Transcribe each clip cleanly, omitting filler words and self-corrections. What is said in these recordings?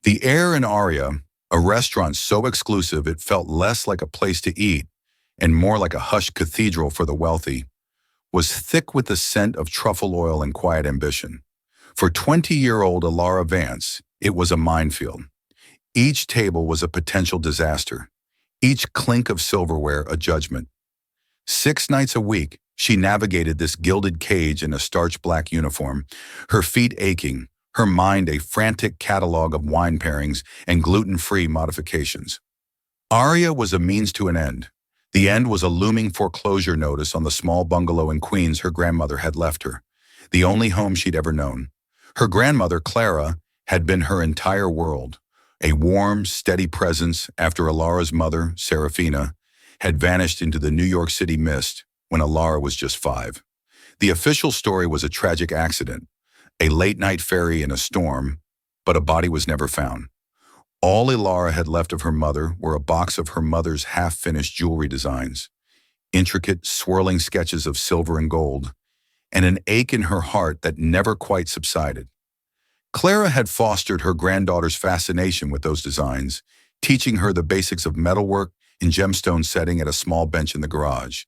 The air in Aria, a restaurant so exclusive it felt less like a place to eat and more like a hushed cathedral for the wealthy, was thick with the scent of truffle oil and quiet ambition. For 20-year-old Alara Vance, it was a minefield. Each table was a potential disaster, each clink of silverware a judgment. 6 nights a week, she navigated this gilded cage in a starched black uniform, her feet aching, her mind a frantic catalog of wine pairings and gluten-free modifications. Aria was a means to an end. The end was a looming foreclosure notice on the small bungalow in Queens her grandmother had left her, the only home she'd ever known. Her grandmother, Clara, had been her entire world, a warm, steady presence after Alara's mother, Serafina, had vanished into the New York City mist when Alara was just 5. The official story was a tragic accident, a late-night ferry in a storm, but a body was never found. All Alara had left of her mother were a box of her mother's half-finished jewelry designs, intricate, swirling sketches of silver and gold, and an ache in her heart that never quite subsided. Clara had fostered her granddaughter's fascination with those designs, teaching her the basics of metalwork in gemstone setting at a small bench in the garage.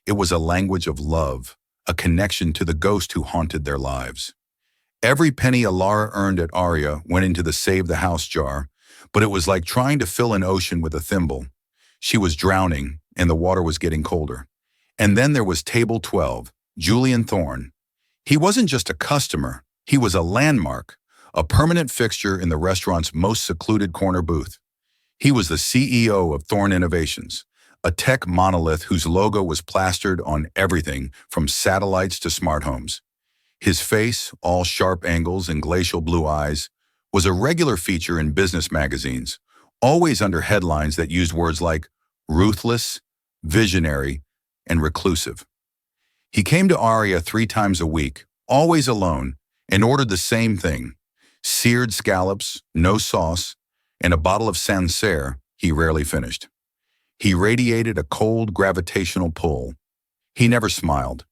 It was a language of love, a connection to the ghost who haunted their lives. Every penny Alara earned at Aria went into the Save the House jar, but it was like trying to fill an ocean with a thimble. She was drowning, and the water was getting colder. And then there was Table 12, Julian Thorne. He wasn't just a customer, he was a landmark, a permanent fixture in the restaurant's most secluded corner booth. He was the CEO of Thorne Innovations, a tech monolith whose logo was plastered on everything from satellites to smart homes. His face, all sharp angles and glacial blue eyes, was a regular feature in business magazines, always under headlines that used words like ruthless, visionary, and reclusive. He came to Aria 3 times a week, always alone, and ordered the same thing: seared scallops, no sauce, and a bottle of Sancerre he rarely finished. He radiated a cold gravitational pull. He never smiled.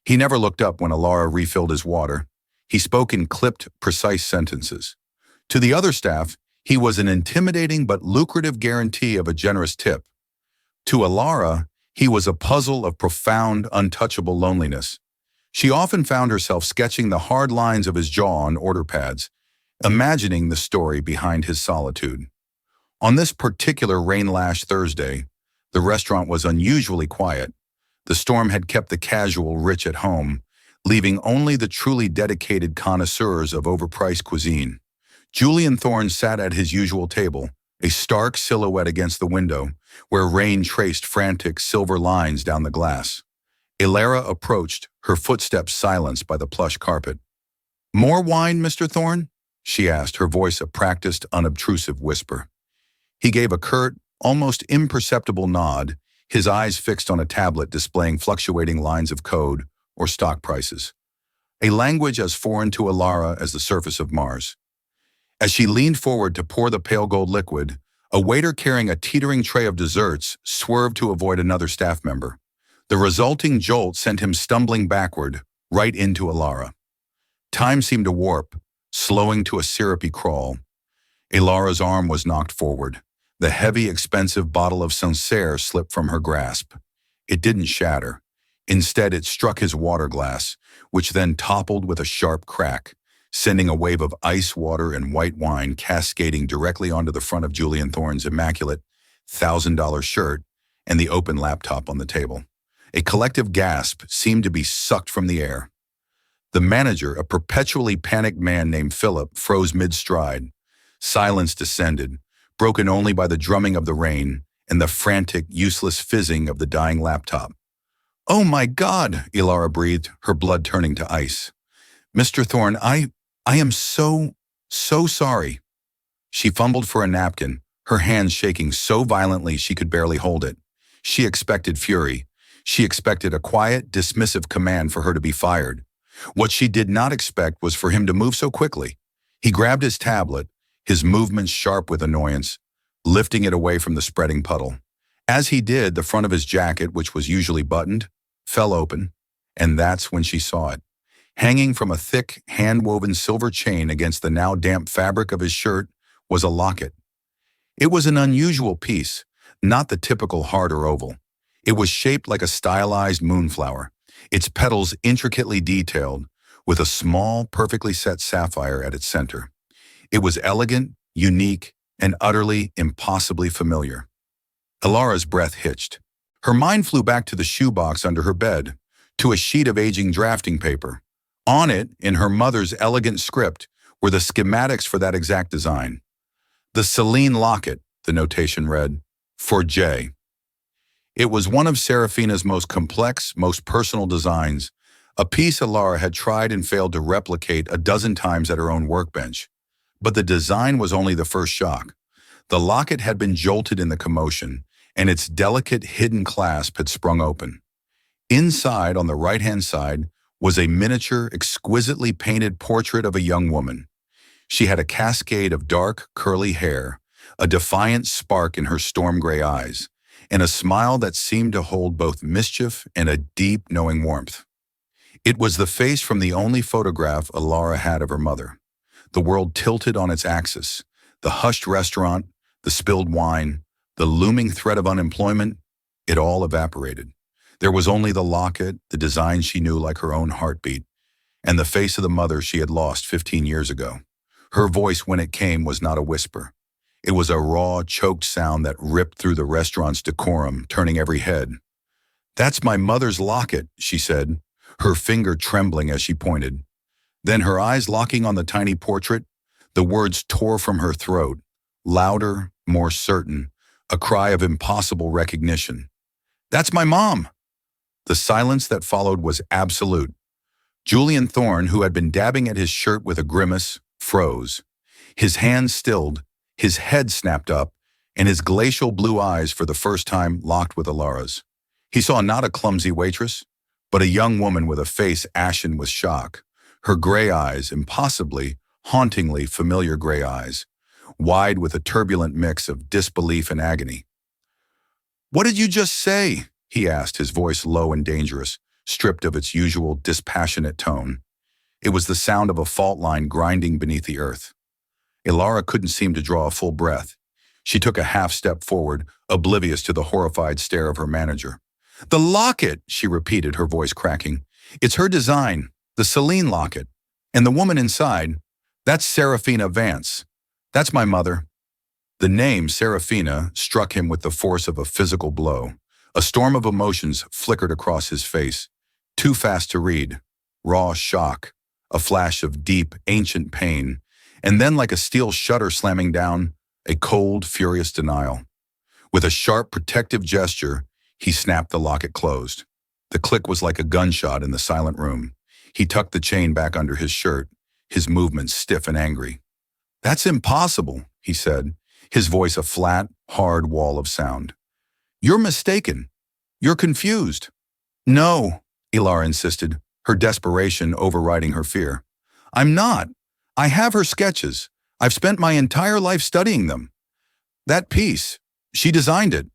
He never looked up when Alara refilled his water. He spoke in clipped, precise sentences. To the other staff, he was an intimidating but lucrative guarantee of a generous tip. To Alara, he was a puzzle of profound, untouchable loneliness. She often found herself sketching the hard lines of his jaw on order pads, imagining the story behind his solitude. On this particular rain-lashed Thursday, the restaurant was unusually quiet. The storm had kept the casual rich at home, leaving only the truly dedicated connoisseurs of overpriced cuisine. Julian Thorne sat at his usual table, a stark silhouette against the window, where rain traced frantic silver lines down the glass. Alara approached, her footsteps silenced by the plush carpet. "More wine, Mr. Thorne?" she asked, her voice a practiced, unobtrusive whisper. He gave a curt, almost imperceptible nod, his eyes fixed on a tablet displaying fluctuating lines of code or stock prices, a language as foreign to Alara as the surface of Mars. As she leaned forward to pour the pale gold liquid, a waiter carrying a teetering tray of desserts swerved to avoid another staff member. The resulting jolt sent him stumbling backward, right into Alara. Time seemed to warp, slowing to a syrupy crawl. Alara's arm was knocked forward. The heavy, expensive bottle of Sancerre slipped from her grasp. It didn't shatter. Instead, it struck his water glass, which then toppled with a sharp crack, sending a wave of ice water and white wine cascading directly onto the front of Julian Thorne's immaculate $1,000 shirt and the open laptop on the table. A collective gasp seemed to be sucked from the air. The manager, a perpetually panicked man named Philip, froze mid-stride. Silence descended, broken only by the drumming of the rain and the frantic, useless fizzing of the dying laptop. "Oh my God," Alara breathed, her blood turning to ice. "Mr. Thorne, I am so sorry." She fumbled for a napkin, her hands shaking so violently she could barely hold it. She expected fury. She expected a quiet, dismissive command for her to be fired. What she did not expect was for him to move so quickly. He grabbed his tablet, his movements sharp with annoyance, lifting it away from the spreading puddle. As he did, the front of his jacket, which was usually buttoned, fell open, and that's when she saw it. Hanging from a thick, hand-woven silver chain against the now damp fabric of his shirt was a locket. It was an unusual piece, not the typical heart or oval. It was shaped like a stylized moonflower, its petals intricately detailed, with a small, perfectly set sapphire at its center. It was elegant, unique, and utterly, impossibly familiar. Ilara's breath hitched. Her mind flew back to the shoebox under her bed, to a sheet of aging drafting paper. On it, in her mother's elegant script, were the schematics for that exact design. The Celine Locket, the notation read, for Jay. It was one of Serafina's most complex, most personal designs, a piece Ilara had tried and failed to replicate a dozen times at her own workbench. But the design was only the first shock. The locket had been jolted in the commotion, and its delicate hidden clasp had sprung open. Inside, on the right-hand side, was a miniature, exquisitely painted portrait of a young woman. She had a cascade of dark, curly hair, a defiant spark in her storm-gray eyes, and a smile that seemed to hold both mischief and a deep, knowing warmth. It was the face from the only photograph Ilara had of her mother. The world tilted on its axis. The hushed restaurant, the spilled wine, the looming threat of unemployment, it all evaporated. There was only the locket, the design she knew like her own heartbeat, and the face of the mother she had lost 15 years ago. Her voice, when it came, was not a whisper. It was a raw, choked sound that ripped through the restaurant's decorum, turning every head. "That's my mother's locket," she said, her finger trembling as she pointed. Then, her eyes locking on the tiny portrait, the words tore from her throat, louder, more certain, a cry of impossible recognition. "That's my mom!" The silence that followed was absolute. Julian Thorne, who had been dabbing at his shirt with a grimace, froze. His hands stilled, his head snapped up, and his glacial blue eyes for the first time locked with Ilara's. He saw not a clumsy waitress, but a young woman with a face ashen with shock. Her gray eyes, impossibly, hauntingly familiar gray eyes, wide with a turbulent mix of disbelief and agony. "What did you just say?" he asked, his voice low and dangerous, stripped of its usual dispassionate tone. It was the sound of a fault line grinding beneath the earth. Ilara couldn't seem to draw a full breath. She took a half step forward, oblivious to the horrified stare of her manager. "The locket," she repeated, her voice cracking. "It's her design, the Celine locket. And the woman inside, that's Serafina Vance. That's my mother." The name Serafina struck him with the force of a physical blow. A storm of emotions flickered across his face. Too fast to read. Raw shock. A flash of deep, ancient pain. And then, like a steel shutter slamming down, a cold, furious denial. With a sharp, protective gesture, he snapped the locket closed. The click was like a gunshot in the silent room. He tucked the chain back under his shirt, his movements stiff and angry. "That's impossible," he said, his voice a flat, hard wall of sound. "You're mistaken. You're confused." "No," Ilara insisted, her desperation overriding her fear. "I'm not. I have her sketches. I've spent my entire life studying them. That piece, she designed it.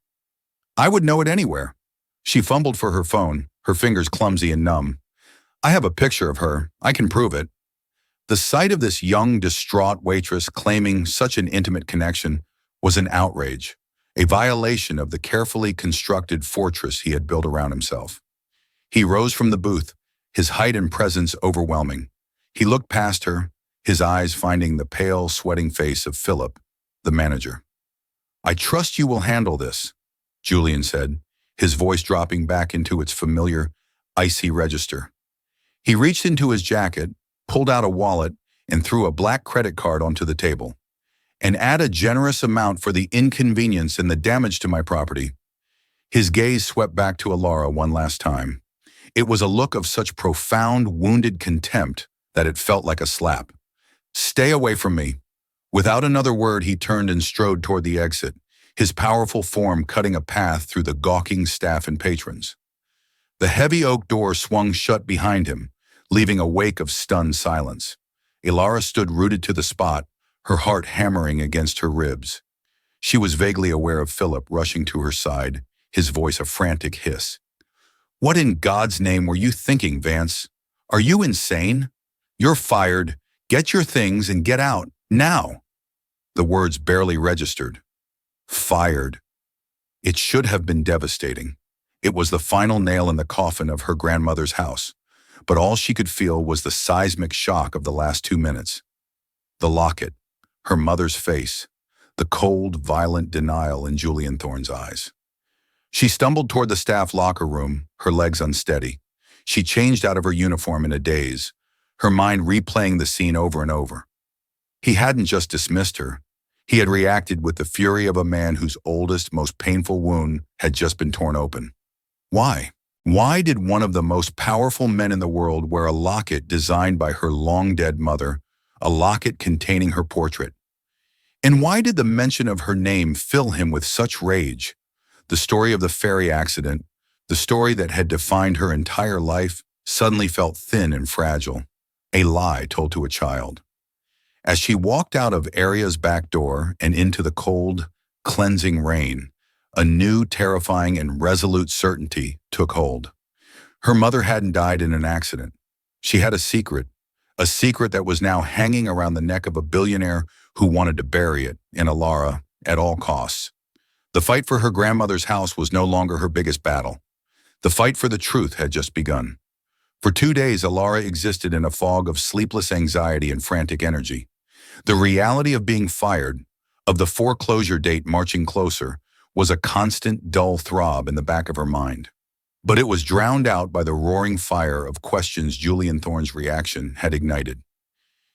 I would know it anywhere." She fumbled for her phone, her fingers clumsy and numb. "I have a picture of her. I can prove it." The sight of this young, distraught waitress claiming such an intimate connection was an outrage, a violation of the carefully constructed fortress he had built around himself. He rose from the booth, his height and presence overwhelming. He looked past her, his eyes finding the pale, sweating face of Philip, the manager. "I trust you will handle this," Julian said, his voice dropping back into its familiar, icy register. He reached into his jacket, pulled out a wallet, and threw a black credit card onto the table. "And add a generous amount for the inconvenience and the damage to my property." His gaze swept back to Ilara one last time. It was a look of such profound, wounded contempt that it felt like a slap. "Stay away from me." Without another word, he turned and strode toward the exit, his powerful form cutting a path through the gawking staff and patrons. The heavy oak door swung shut behind him, leaving a wake of stunned silence. Ilara stood rooted to the spot, her heart hammering against her ribs. She was vaguely aware of Philip rushing to her side, his voice a frantic hiss. "What in God's name were you thinking, Vance? Are you insane? You're fired. Get your things and get out, now." The words barely registered. Fired. It should have been devastating. It was the final nail in the coffin of her grandmother's house, but all she could feel was the seismic shock of the last 2 minutes. The locket, her mother's face, the cold, violent denial in Julian Thorne's eyes. She stumbled toward the staff locker room, her legs unsteady. She changed out of her uniform in a daze, her mind replaying the scene over and over. He hadn't just dismissed her. He had reacted with the fury of a man whose oldest, most painful wound had just been torn open. Why? Why did one of the most powerful men in the world wear a locket designed by her long-dead mother, a locket containing her portrait? And why did the mention of her name fill him with such rage? The story of the ferry accident, the story that had defined her entire life, suddenly felt thin and fragile, a lie told to a child. As she walked out of Aria's back door and into the cold, cleansing rain, a new, terrifying, and resolute certainty took hold. Her mother hadn't died in an accident. She had a secret that was now hanging around the neck of a billionaire who wanted to bury it in Alara at all costs. The fight for her grandmother's house was no longer her biggest battle. The fight for the truth had just begun. For 2 days, Alara existed in a fog of sleepless anxiety and frantic energy. The reality of being fired, of the foreclosure date marching closer, was a constant, dull throb in the back of her mind. But it was drowned out by the roaring fire of questions Julian Thorne's reaction had ignited.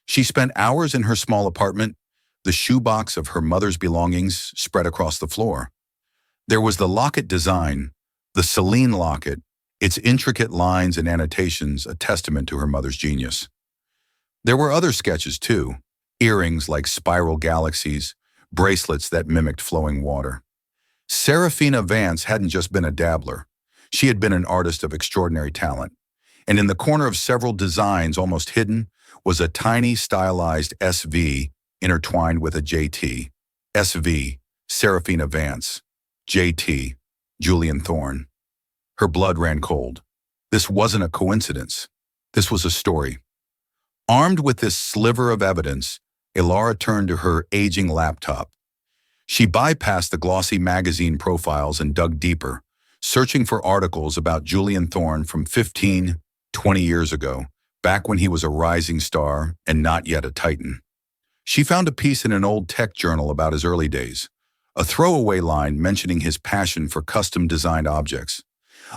She spent hours in her small apartment, the shoebox of her mother's belongings spread across the floor. There was the locket design, the Celine locket, its intricate lines and annotations a testament to her mother's genius. There were other sketches too, earrings like spiral galaxies, bracelets that mimicked flowing water. Serafina Vance hadn't just been a dabbler. She had been an artist of extraordinary talent. And in the corner of several designs almost hidden was a tiny stylized SV intertwined with a JT. SV, Serafina Vance. JT, Julian Thorne. Her blood ran cold. This wasn't a coincidence. This was a story. Armed with this sliver of evidence, Alara turned to her aging laptop. She bypassed the glossy magazine profiles and dug deeper, searching for articles about Julian Thorne from 15, 20 years ago, back when he was a rising star and not yet a titan. She found a piece in an old tech journal about his early days, a throwaway line mentioning his passion for custom-designed objects,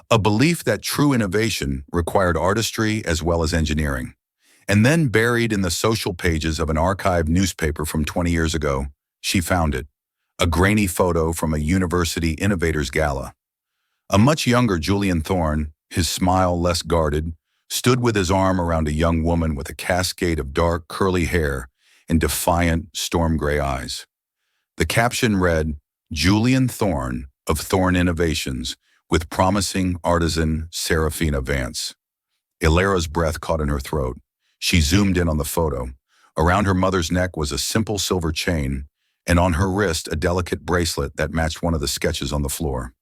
a belief that true innovation required artistry as well as engineering. And then buried in the social pages of an archived newspaper from 20 years ago, she found it, a grainy photo from a university innovators gala. A much younger Julian Thorne, his smile less guarded, stood with his arm around a young woman with a cascade of dark, curly hair and defiant, storm-gray eyes. The caption read, "Julian Thorne of Thorne Innovations with promising artisan Serafina Vance." Alara's breath caught in her throat. She zoomed in on the photo. Around her mother's neck was a simple silver chain, and on her wrist a delicate bracelet that matched one of the sketches on the floor.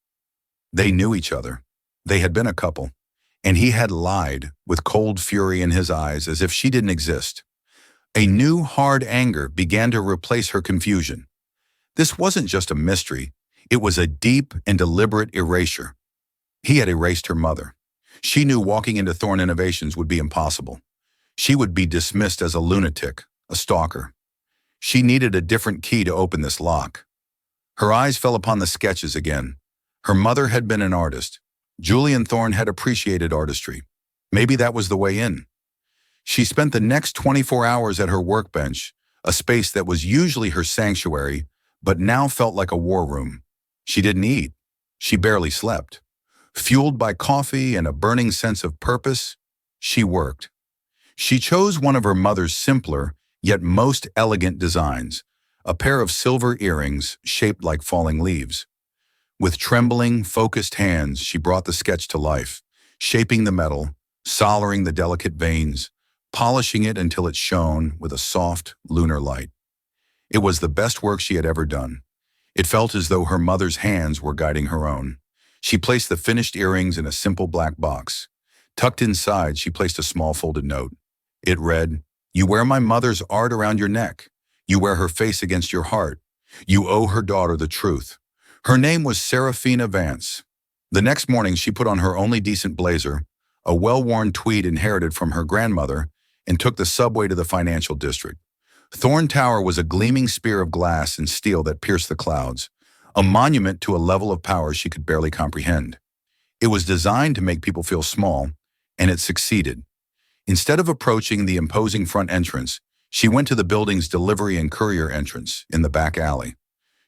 They knew each other. They had been a couple. And he had lied, with cold fury in his eyes, as if she didn't exist. A new, hard anger began to replace her confusion. This wasn't just a mystery. It was a deep and deliberate erasure. He had erased her mother. She knew walking into Thorne Innovations would be impossible. She would be dismissed as a lunatic, a stalker. She needed a different key to open this lock. Her eyes fell upon the sketches again. Her mother had been an artist. Julian Thorne had appreciated artistry. Maybe that was the way in. She spent the next 24 hours at her workbench, a space that was usually her sanctuary, but now felt like a war room. She didn't eat. She barely slept. Fueled by coffee and a burning sense of purpose, she worked. She chose one of her mother's simpler, yet most elegant designs, a pair of silver earrings shaped like falling leaves. With trembling, focused hands, she brought the sketch to life, shaping the metal, soldering the delicate veins, polishing it until it shone with a soft, lunar light. It was the best work she had ever done. It felt as though her mother's hands were guiding her own. She placed the finished earrings in a simple black box. Tucked inside, she placed a small folded note. It read, "You wear my mother's art around your neck. You wear her face against your heart. You owe her daughter the truth. Her name was Serafina Vance. The next morning, she put on her only decent blazer, a well-worn tweed inherited from her grandmother, and took the subway to the financial district. Thorn Tower was a gleaming spear of glass and steel that pierced the clouds, a monument to a level of power she could barely comprehend. It was designed to make people feel small, and it succeeded. Instead of approaching the imposing front entrance, she went to the building's delivery and courier entrance in the back alley.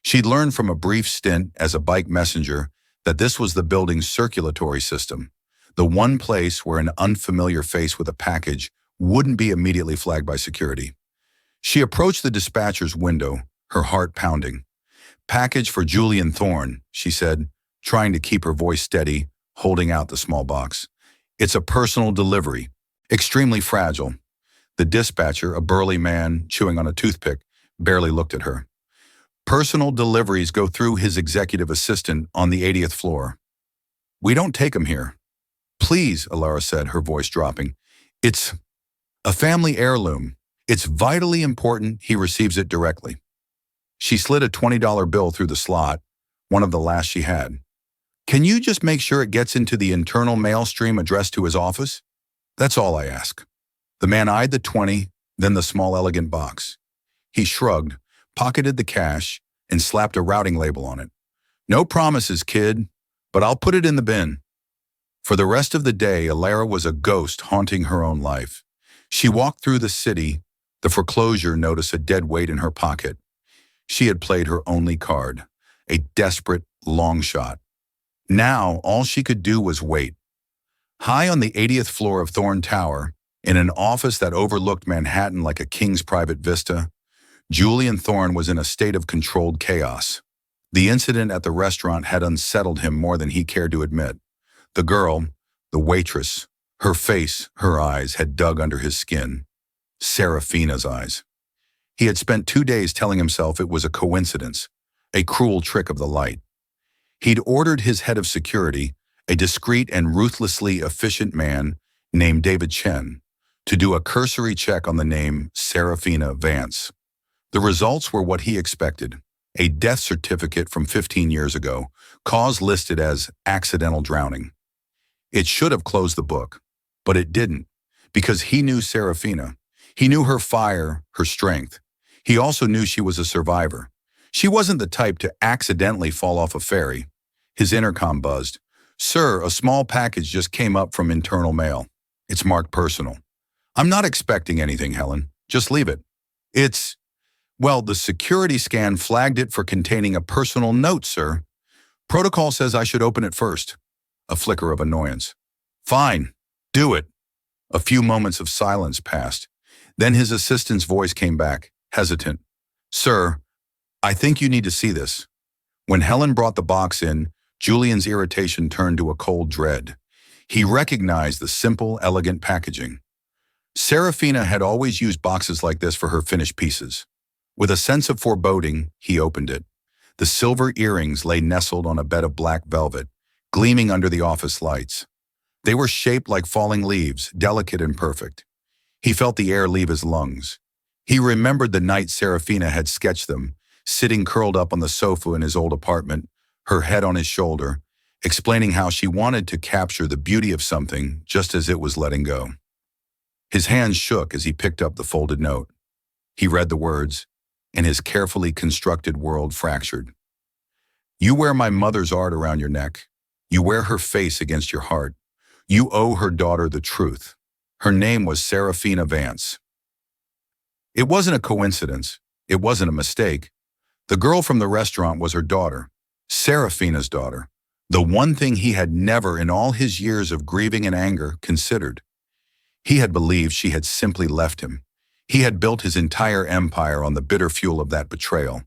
She'd learned from a brief stint as a bike messenger that this was the building's circulatory system, the one place where an unfamiliar face with a package wouldn't be immediately flagged by security. She approached the dispatcher's window, her heart pounding. "Package for Julian Thorne," she said, trying to keep her voice steady, holding out the small box. "It's a personal delivery, extremely fragile." The dispatcher, a burly man chewing on a toothpick, barely looked at her. "Personal deliveries go through his executive assistant on the 80th floor. We don't take them here." "Please," Alara said, her voice dropping. "It's a family heirloom. It's vitally important he receives it directly." She slid a $20 bill through the slot, one of the last she had. "Can you just make sure it gets into the internal mail stream addressed to his office? That's all I ask." The man eyed the 20, then the small elegant box. He shrugged, pocketed the cash, and slapped a routing label on it. "No promises, kid, but I'll put it in the bin." For the rest of the day, Alara was a ghost haunting her own life. She walked through the city, the foreclosure notice a dead weight in her pocket. She had played her only card, a desperate long shot. Now, all she could do was wait. High on the 80th floor of Thorn Tower, in an office that overlooked Manhattan like a king's private vista, Julian Thorne was in a state of controlled chaos. The incident at the restaurant had unsettled him more than he cared to admit. The girl, the waitress, her face, her eyes had dug under his skin. Serafina's eyes. He had spent 2 days telling himself it was a coincidence, a cruel trick of the light. He'd ordered his head of security, a discreet and ruthlessly efficient man named David Chen, to do a cursory check on the name Serafina Vance. The results were what he expected: a death certificate from 15 years ago, cause listed as accidental drowning. It should have closed the book, but it didn't, because he knew Serafina. He knew her fire, her strength. He also knew she was a survivor. She wasn't the type to accidentally fall off a ferry. His intercom buzzed. "Sir, a small package just came up from internal mail. It's marked personal." "I'm not expecting anything, Helen. Just leave it." Well, the security scan flagged it for containing a personal note, sir. Protocol says I should open it first." A flicker of annoyance. "Fine, do it." A few moments of silence passed. Then his assistant's voice came back, hesitant. "Sir, I think you need to see this." When Helen brought the box in, Julian's irritation turned to a cold dread. He recognized the simple, elegant packaging. Serafina had always used boxes like this for her finished pieces. With a sense of foreboding, he opened it. The silver earrings lay nestled on a bed of black velvet, gleaming under the office lights. They were shaped like falling leaves, delicate and perfect. He felt the air leave his lungs. He remembered the night Serafina had sketched them, sitting curled up on the sofa in his old apartment, her head on his shoulder, explaining how she wanted to capture the beauty of something just as it was letting go. His hands shook as he picked up the folded note. He read the words, and his carefully constructed world fractured. "You wear my mother's art around your neck. You wear her face against your heart. You owe her daughter the truth. Her name was Serafina Vance." It wasn't a coincidence. It wasn't a mistake. The girl from the restaurant was her daughter, Serafina's daughter, the one thing he had never in all his years of grieving and anger considered. He had believed she had simply left him. He had built his entire empire on the bitter fuel of that betrayal.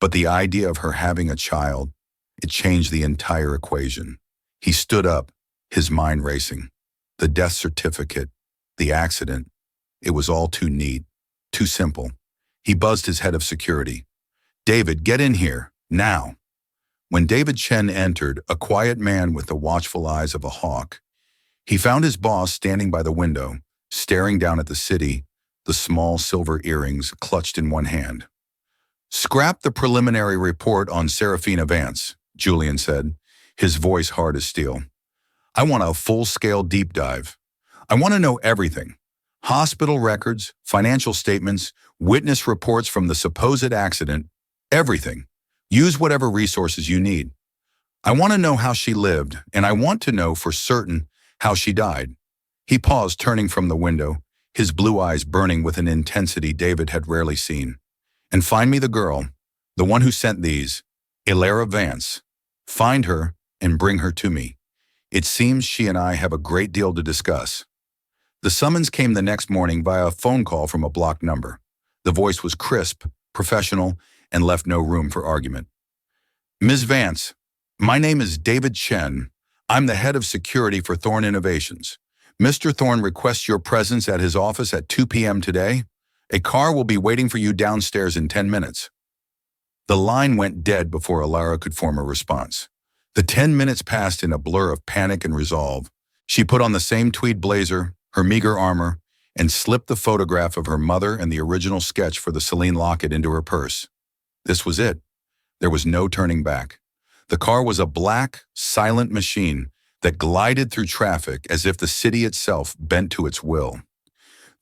But the idea of her having a child, it changed the entire equation. He stood up, his mind racing. The death certificate, the accident, it was all too neat, too simple. He buzzed his head of security. "David, get in here, now." When David Chen entered, a quiet man with the watchful eyes of a hawk, he found his boss standing by the window, staring down at the city, the small silver earrings clutched in one hand. "Scrap the preliminary report on Serafina Vance," Julian said, his voice hard as steel. "I want a full-scale deep dive. I want to know everything. Hospital records, financial statements, witness reports from the supposed accident, everything. Use whatever resources you need. I want to know how she lived, and I want to know for certain how she died." He paused, turning from the window, his blue eyes burning with an intensity David had rarely seen. "And find me the girl, the one who sent these, Ilara Vance. Find her and bring her to me. It seems she and I have a great deal to discuss." The summons came the next morning via a phone call from a blocked number. The voice was crisp, professional, and left no room for argument. "Ms. Vance, my name is David Chen. I'm the head of security for Thorne Innovations. Mr. Thorne requests your presence at his office at 2 p.m. today. A car will be waiting for you downstairs in 10 minutes. The line went dead before Ilara could form a response. The 10 minutes passed in a blur of panic and resolve. She put on the same tweed blazer, her meager armor, and slipped the photograph of her mother and the original sketch for the Celine locket into her purse. This was it. There was no turning back. The car was a black, silent machine that glided through traffic as if the city itself bent to its will.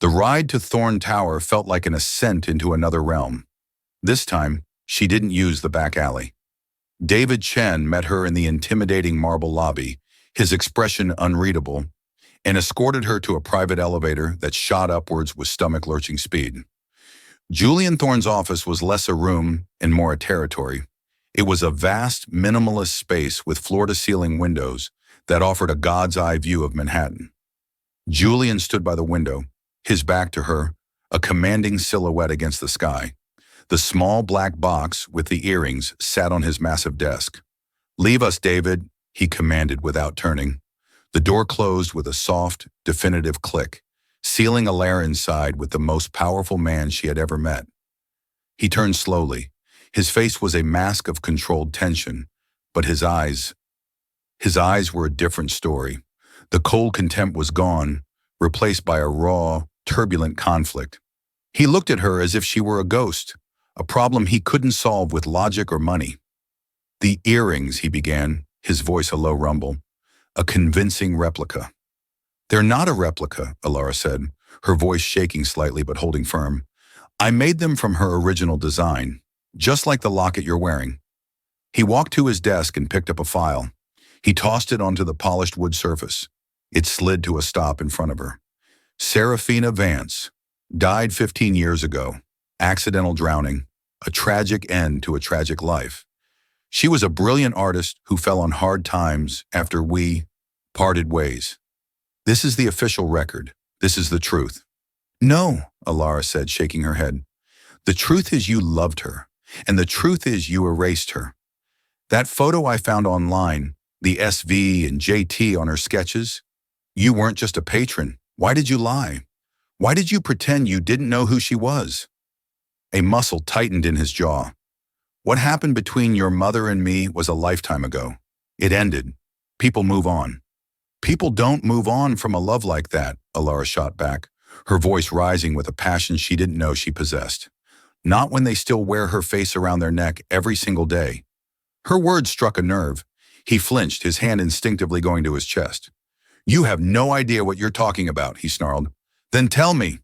The ride to Thorne Tower felt like an ascent into another realm. This time, she didn't use the back alley. David Chen met her in the intimidating marble lobby, his expression unreadable, and escorted her to a private elevator that shot upwards with stomach-lurching speed. Julian Thorne's office was less a room and more a territory. It was a vast, minimalist space with floor-to-ceiling windows that offered a god's-eye view of Manhattan. Julian stood by the window, his back to her, a commanding silhouette against the sky. The small black box with the earrings sat on his massive desk. "Leave us, David," he commanded without turning. The door closed with a soft, definitive click, sealing Ilara inside with the most powerful man she had ever met. He turned slowly. His face was a mask of controlled tension, but his eyes were a different story. The cold contempt was gone, replaced by a raw, turbulent conflict. He looked at her as if she were a ghost, a problem he couldn't solve with logic or money. "The earrings," he began, his voice a low rumble. "A convincing replica." "They're not a replica," Ilara said, her voice shaking slightly but holding firm. "I made them from her original design, just like the locket you're wearing." He walked to his desk and picked up a file. He tossed it onto the polished wood surface. It slid to a stop in front of her. "Serafina Vance, died 15 years ago. Accidental drowning. A tragic end to a tragic life. She was a brilliant artist who fell on hard times after we parted ways. This is the official record. This is the truth." "No," Ilara said, shaking her head. "The truth is you loved her, and the truth is you erased her. That photo I found online, the SV and JT on her sketches, you weren't just a patron. Why did you lie? Why did you pretend you didn't know who she was?" A muscle tightened in his jaw. "What happened between your mother and me was a lifetime ago. It ended. People move on." "People don't move on from a love like that," Ilara shot back, her voice rising with a passion she didn't know she possessed. "Not when they still wear her face around their neck every single day." Her words struck a nerve. He flinched, his hand instinctively going to his chest. "You have no idea what you're talking about," he snarled. "Then tell me."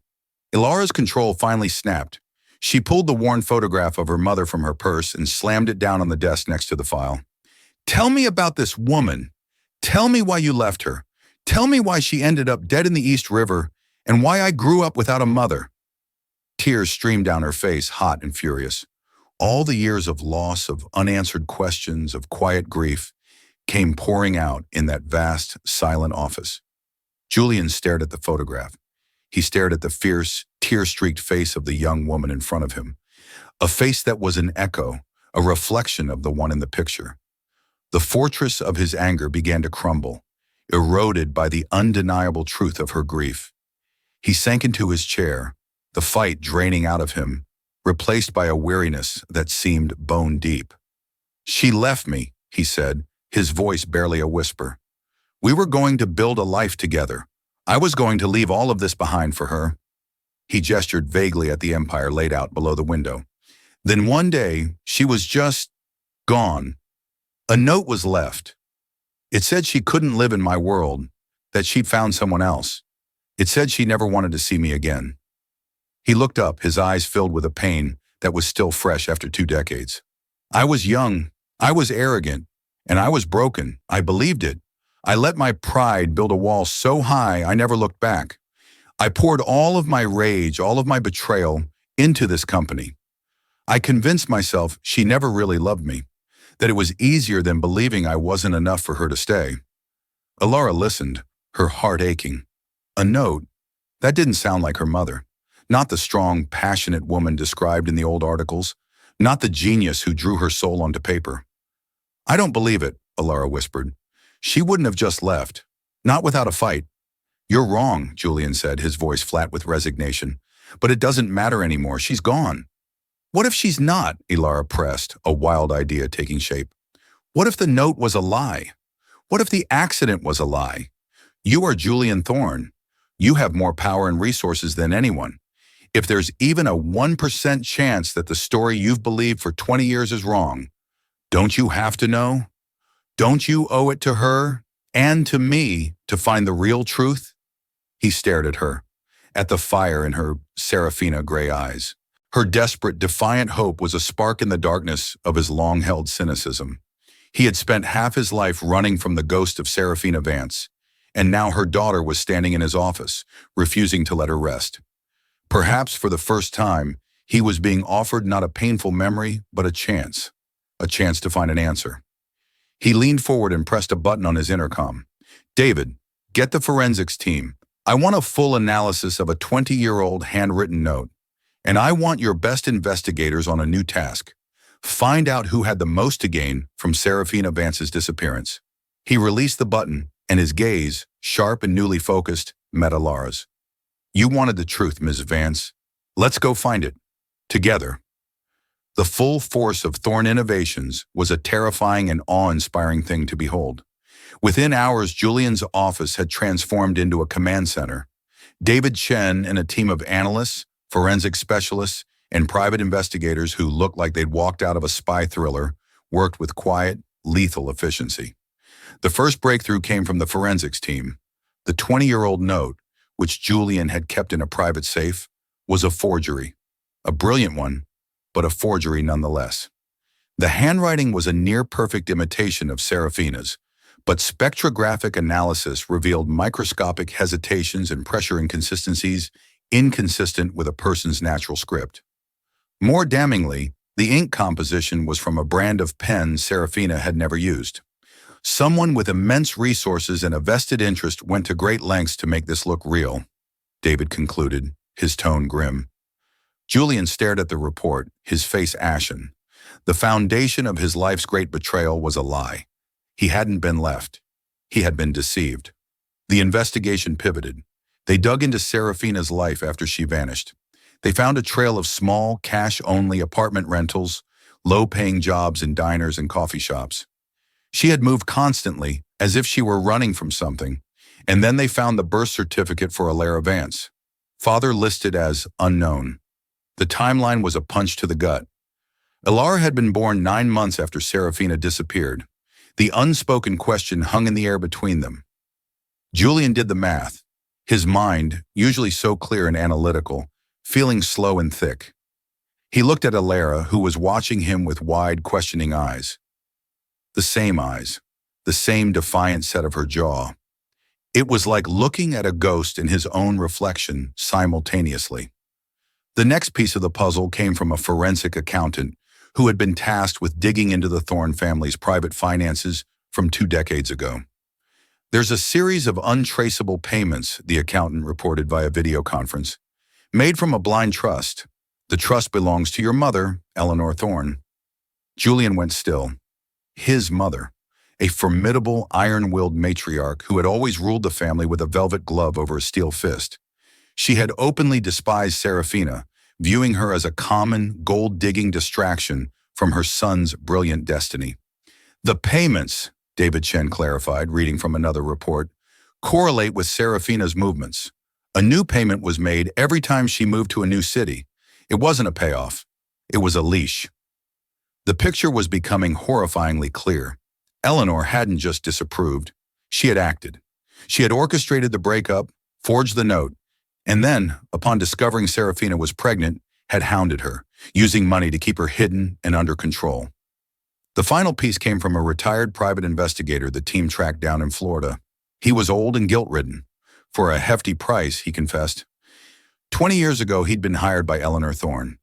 Ilara's control finally snapped. She pulled the worn photograph of her mother from her purse and slammed it down on the desk next to the file. "Tell me about this woman. Tell me why you left her. Tell me why she ended up dead in the East River and why I grew up without a mother." Tears streamed down her face, hot and furious. All the years of loss, of unanswered questions, of quiet grief came pouring out in that vast, silent office. Julian stared at the photograph. He stared at the fierce, tear-streaked face of the young woman in front of him, a face that was an echo, a reflection of the one in the picture. The fortress of his anger began to crumble, eroded by the undeniable truth of her grief. He sank into his chair, the fight draining out of him, replaced by a weariness that seemed bone deep. "She left me," he said, his voice barely a whisper. "We were going to build a life together. I was going to leave all of this behind for her." He gestured vaguely at the empire laid out below the window. Then one day, she was just gone. A note was left. It said she couldn't live in my world, that she'd found someone else. It said she never wanted to see me again. He looked up, his eyes filled with a pain that was still fresh after 2 decades. I was young, I was arrogant, and I was broken. I believed it. I let my pride build a wall so high I never looked back. I poured all of my rage, all of my betrayal into this company. I convinced myself she never really loved me, that it was easier than believing I wasn't enough for her to stay. Alara listened, her heart aching. A note? That didn't sound like her mother. Not the strong, passionate woman described in the old articles. Not the genius who drew her soul onto paper. I don't believe it, Alara whispered. She wouldn't have just left. Not without a fight. You're wrong, Julian said, his voice flat with resignation. But it doesn't matter anymore. She's gone. What if she's not? Alara pressed, a wild idea taking shape. What if the note was a lie? What if the accident was a lie? You are Julian Thorne. You have more power and resources than anyone. If there's even a 1% chance that the story you've believed for 20 years is wrong, don't you have to know? Don't you owe it to her and to me to find the real truth? He stared at her, at the fire in her Serafina gray eyes. Her desperate, defiant hope was a spark in the darkness of his long-held cynicism. He had spent half his life running from the ghost of Serafina Vance, and now her daughter was standing in his office, refusing to let her rest. Perhaps for the first time, he was being offered not a painful memory, but a chance to find an answer. He leaned forward and pressed a button on his intercom. David, get the forensics team. I want a full analysis of a 20-year-old handwritten note. And I want your best investigators on a new task. Find out who had the most to gain from Serafina Vance's disappearance. He released the button, and his gaze, sharp and newly focused, met Alara's. You wanted the truth, Ms. Vance. Let's go find it. Together. The full force of Thorne Innovations was a terrifying and awe-inspiring thing to behold. Within hours, Julian's office had transformed into a command center. David Chen and a team of analysts, forensic specialists, and private investigators who looked like they'd walked out of a spy thriller worked with quiet, lethal efficiency. The first breakthrough came from the forensics team. The 20-year-old note, which Julian had kept in a private safe, was a forgery. A brilliant one, but a forgery nonetheless. The handwriting was a near-perfect imitation of Serafina's, but spectrographic analysis revealed microscopic hesitations and pressure inconsistencies inconsistent with a person's natural script. More damningly, the ink composition was from a brand of pen Serafina had never used. Someone with immense resources and a vested interest went to great lengths to make this look real, David concluded, his tone grim. Julian stared at the report, his face ashen. The foundation of his life's great betrayal was a lie. He hadn't been left. He had been deceived. The investigation pivoted. They dug into Serafina's life after she vanished. They found a trail of small, cash-only apartment rentals, low-paying jobs in diners and coffee shops. She had moved constantly, as if she were running from something, and then they found the birth certificate for Alara Vance. Father listed as unknown. The timeline was a punch to the gut. Alara had been born 9 months after Serafina disappeared. The unspoken question hung in the air between them. Julian did the math, his mind, usually so clear and analytical, feeling slow and thick. He looked at Alara, who was watching him with wide, questioning eyes. The same defiant set of her jaw. It was like looking at a ghost and his own reflection simultaneously. The next piece of the puzzle came from a forensic accountant who had been tasked with digging into the Thorne family's private finances from 2 decades ago. There's a series of untraceable payments, the accountant reported via video conference, made from a blind trust. The trust belongs to your mother, Eleanor Thorne. Julian went still. His mother, a formidable, iron-willed matriarch who had always ruled the family with a velvet glove over a steel fist. She had openly despised Serafina, viewing her as a common, gold-digging distraction from her son's brilliant destiny. The payments, David Chen clarified, reading from another report, correlate with Serafina's movements. A new payment was made every time she moved to a new city. It wasn't a payoff. It was a leash. The picture was becoming horrifyingly clear. Eleanor hadn't just disapproved. She had acted. She had orchestrated the breakup, forged the note, and then, upon discovering Serafina was pregnant, had hounded her, using money to keep her hidden and under control. The final piece came from a retired private investigator the team tracked down in Florida. He was old and guilt-ridden. For a hefty price, he confessed. 20 years ago, he'd been hired by Eleanor Thorne.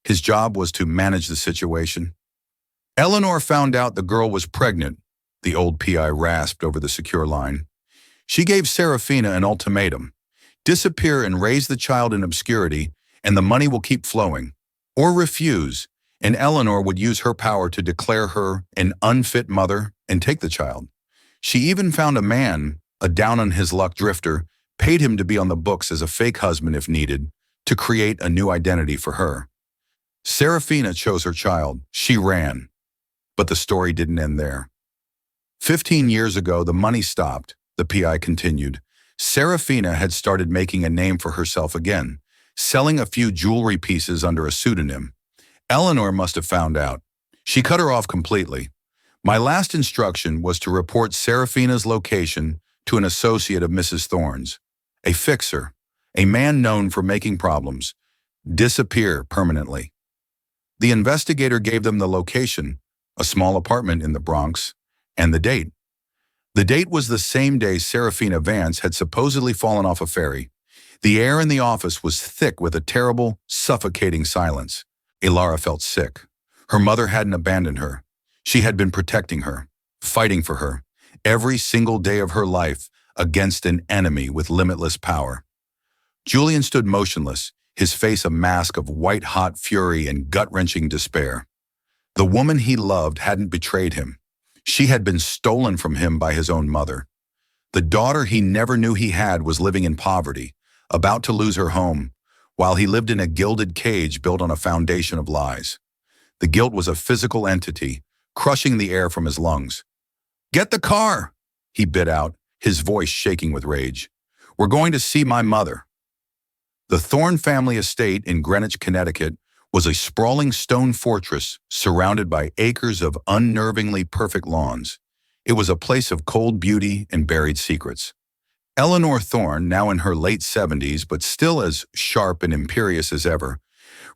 His job was to manage the situation. Eleanor found out the girl was pregnant, the old PI rasped over the secure line. She gave Serafina an ultimatum. Disappear and raise the child in obscurity, and the money will keep flowing. Or refuse, and Eleanor would use her power to declare her an unfit mother and take the child. She even found a man, a down-on-his-luck drifter, paid him to be on the books as a fake husband if needed, to create a new identity for her. Serafina chose her child. She ran. But the story didn't end there. 15 years ago, the money stopped, the PI continued. Serafina had started making a name for herself again, selling a few jewelry pieces under a pseudonym. Eleanor must have found out. She cut her off completely. My last instruction was to report Serafina's location to an associate of Mrs. Thorne's, a fixer, a man known for making problems, disappear permanently. The investigator gave them the location, a small apartment in the Bronx, and the date. The date was the same day Serafina Vance had supposedly fallen off a ferry. The air in the office was thick with a terrible, suffocating silence. Ilara felt sick. Her mother hadn't abandoned her. She had been protecting her, fighting for her, every single day of her life against an enemy with limitless power. Julian stood motionless, his face a mask of white-hot fury and gut-wrenching despair. The woman he loved hadn't betrayed him. She had been stolen from him by his own mother. The daughter he never knew he had was living in poverty, about to lose her home, while he lived in a gilded cage built on a foundation of lies. The guilt was a physical entity, crushing the air from his lungs. "Get the car!" he bit out, his voice shaking with rage. "We're going to see my mother." The Thorne family estate in Greenwich, Connecticut, was a sprawling stone fortress surrounded by acres of unnervingly perfect lawns. It was a place of cold beauty and buried secrets. Eleanor Thorne, now in her late 70s but still as sharp and imperious as ever,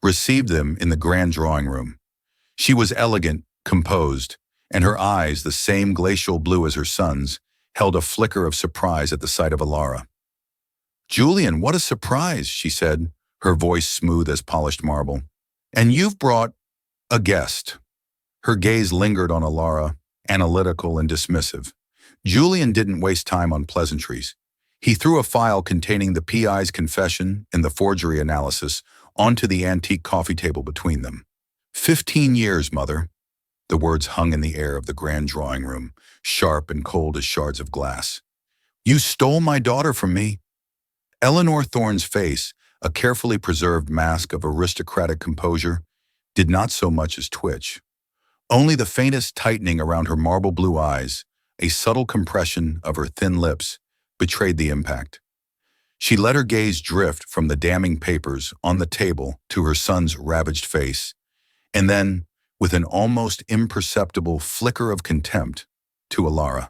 received them in the grand drawing room. She was elegant, composed, and her eyes, the same glacial blue as her son's, held a flicker of surprise at the sight of Ilara. "Julian, what a surprise," she said, her voice smooth as polished marble. "And you've brought a guest." Her gaze lingered on Ilara, analytical and dismissive. Julian didn't waste time on pleasantries. He threw a file containing the PI's confession and the forgery analysis onto the antique coffee table between them. 15 years, Mother." The words hung in the air of the grand drawing room, sharp and cold as shards of glass. "You stole my daughter from me." Eleanor Thorne's face, a carefully preserved mask of aristocratic composure, did not so much as twitch. Only the faintest tightening around her marble blue eyes, a subtle compression of her thin lips, betrayed the impact. She let her gaze drift from the damning papers on the table to her son's ravaged face, and then, with an almost imperceptible flicker of contempt, to Ilara.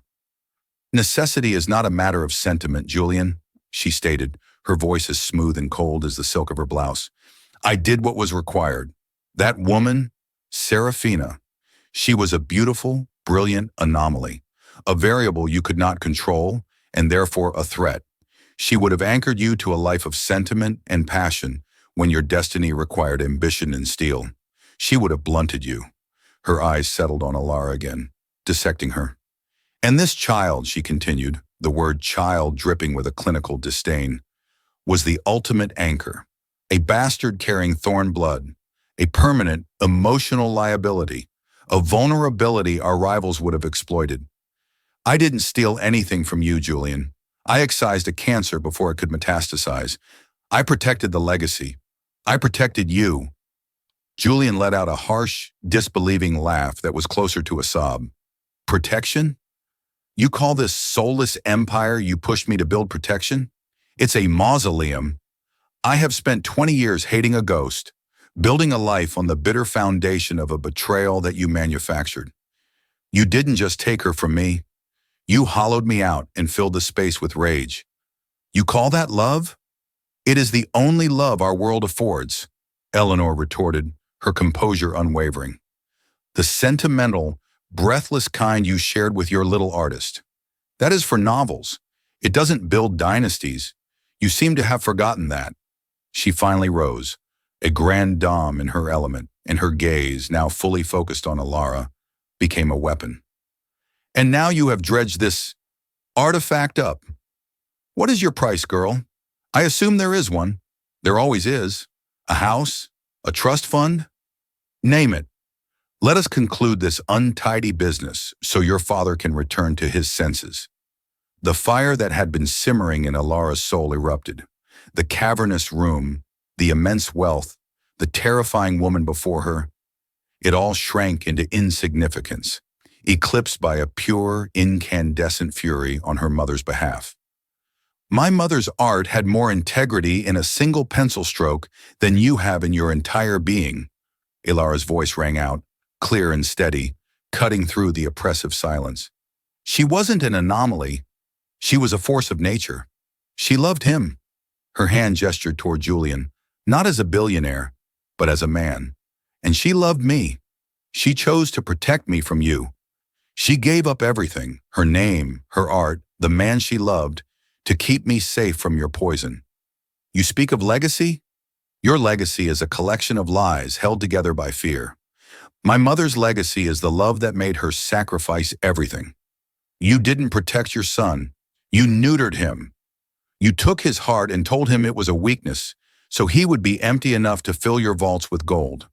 "Necessity is not a matter of sentiment, Julian," she stated, her voice as smooth and cold as the silk of her blouse. "I did what was required. That woman, Serafina, she was a beautiful, brilliant anomaly, a variable you could not control, and therefore a threat. She would have anchored you to a life of sentiment and passion when your destiny required ambition and steel. She would have blunted you." Her eyes settled on Ilara again, dissecting her. "And this child," she continued, the word child dripping with a clinical disdain, "was the ultimate anchor, a bastard carrying Thorne blood, a permanent, emotional liability, a vulnerability our rivals would have exploited. I didn't steal anything from you, Julian. I excised a cancer before it could metastasize. I protected the legacy. I protected you." Julian let out a harsh, disbelieving laugh that was closer to a sob. "Protection? You call this soulless empire you pushed me to build protection? It's a mausoleum. I have spent 20 years hating a ghost, building a life on the bitter foundation of a betrayal that you manufactured. You didn't just take her from me. You hollowed me out and filled the space with rage. You call that love? It is the only love our world affords, Eleanor retorted, her composure unwavering. The sentimental, breathless kind you shared with your little artist. That is for novels. It doesn't build dynasties. You seem to have forgotten that. She finally rose, a grande dame in her element, and her gaze, now fully focused on Alara, became a weapon. And now you have dredged this artifact up. What is your price, girl? I assume there is one. There always is. A house? A trust fund? Name it. Let us conclude this untidy business so your father can return to his senses. The fire that had been simmering in Alara's soul erupted. The cavernous room, the immense wealth, the terrifying woman before her, it all shrank into insignificance, eclipsed by a pure, incandescent fury on her mother's behalf. My mother's art had more integrity in a single pencil stroke than you have in your entire being. Alara's voice rang out, clear and steady, cutting through the oppressive silence. She wasn't an anomaly. She was a force of nature. She loved him. Her hand gestured toward Julian, not as a billionaire, but as a man. And she loved me. She chose to protect me from you. She gave up everything, her name, her art, the man she loved, to keep me safe from your poison. You speak of legacy? Your legacy is a collection of lies held together by fear. My mother's legacy is the love that made her sacrifice everything. You didn't protect your son. You neutered him. You took his heart and told him it was a weakness, so he would be empty enough to fill your vaults with gold.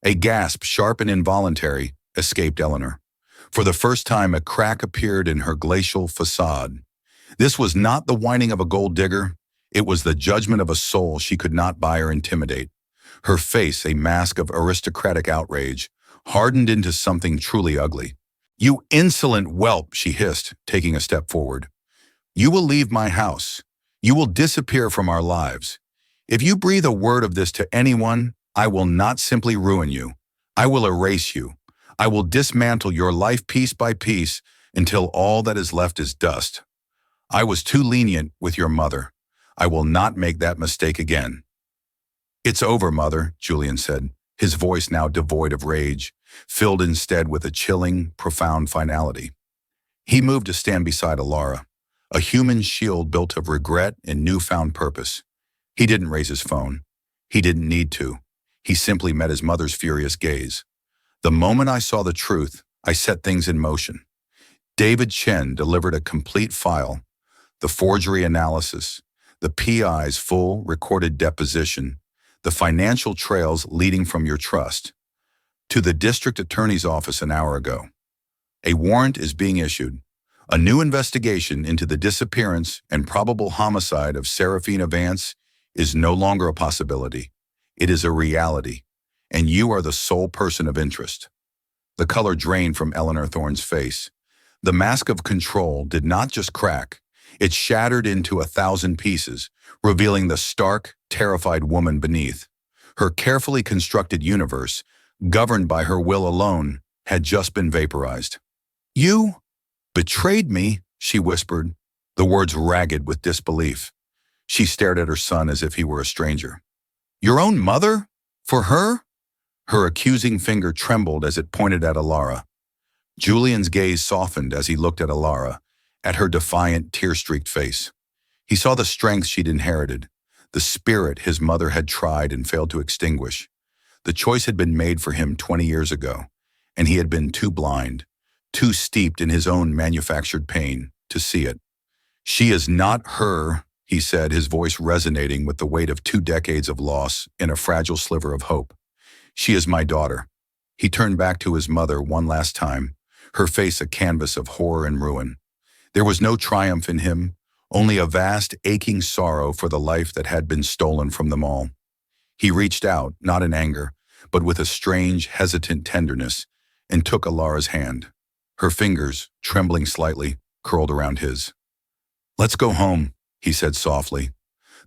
A gasp, sharp and involuntary, escaped Eleanor. For the first time, a crack appeared in her glacial facade. This was not the whining of a gold digger. It was the judgment of a soul she could not buy or intimidate. Her face, a mask of aristocratic outrage, hardened into something truly ugly. You insolent whelp, she hissed, taking a step forward. You will leave my house. You will disappear from our lives. If you breathe a word of this to anyone, I will not simply ruin you. I will erase you. I will dismantle your life piece by piece until all that is left is dust. I was too lenient with your mother. I will not make that mistake again. It's over, Mother, Julian said, his voice now devoid of rage, filled instead with a chilling, profound finality. He moved to stand beside Alara, a human shield built of regret and newfound purpose. He didn't raise his phone. He didn't need to. He simply met his mother's furious gaze. The moment I saw the truth, I set things in motion. David Chen delivered a complete file, the forgery analysis, the PI's full recorded deposition, the financial trails leading from your trust, to the district attorney's office an hour ago. A warrant is being issued. A new investigation into the disappearance and probable homicide of Seraphina Vance is no longer a possibility. It is a reality, and you are the sole person of interest. The color drained from Eleanor Thorne's face. The mask of control did not just crack, it shattered into 1,000 pieces, revealing the stark, terrified woman beneath. Her carefully constructed universe, governed by her will alone, had just been vaporized. You betrayed me, she whispered, the words ragged with disbelief. She stared at her son as if he were a stranger. Your own mother? For her? Her accusing finger trembled as it pointed at Alara. Julian's gaze softened as he looked at Alara, at her defiant, tear-streaked face. He saw the strength she'd inherited, the spirit his mother had tried and failed to extinguish. The choice had been made for him 20 years ago, and he had been too blind, too steeped in his own manufactured pain, to see it. She is not her, he said, his voice resonating with the weight of 2 decades of loss in a fragile sliver of hope. She is my daughter. He turned back to his mother one last time, her face a canvas of horror and ruin. There was no triumph in him, only a vast, aching sorrow for the life that had been stolen from them all. He reached out, not in anger, but with a strange, hesitant tenderness, and took Alara's hand. Her fingers, trembling slightly, curled around his. Let's go home, he said softly,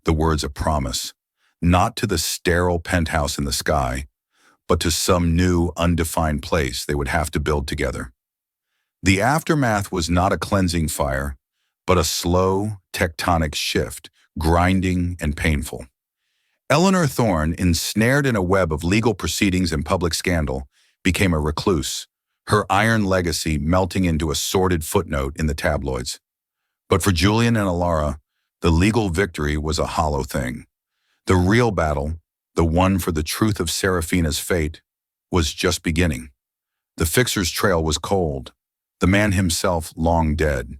the words a promise, not to the sterile penthouse in the sky, but to some new, undefined place they would have to build together. The aftermath was not a cleansing fire, but a slow, tectonic shift, grinding and painful. Eleanor Thorne, ensnared in a web of legal proceedings and public scandal, became a recluse, her iron legacy melting into a sordid footnote in the tabloids. But for Julian and Alara, the legal victory was a hollow thing. The real battle, the one for the truth of Serafina's fate, was just beginning. The fixer's trail was cold, the man himself long dead.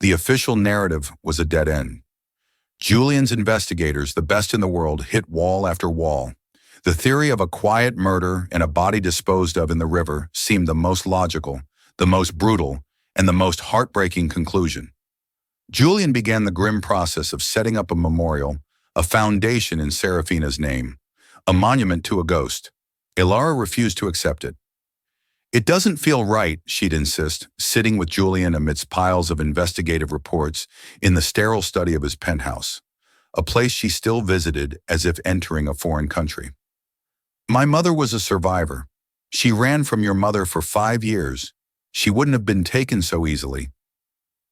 The official narrative was a dead end. Julian's investigators, the best in the world, hit wall after wall. The theory of a quiet murder and a body disposed of in the river seemed the most logical, the most brutal, and the most heartbreaking conclusion. Julian began the grim process of setting up a memorial, a foundation in Serafina's name, a monument to a ghost. Alara refused to accept it. It doesn't feel right, she'd insist, sitting with Julian amidst piles of investigative reports in the sterile study of his penthouse, a place she still visited as if entering a foreign country. My mother was a survivor. She ran from your mother for 5 years. She wouldn't have been taken so easily.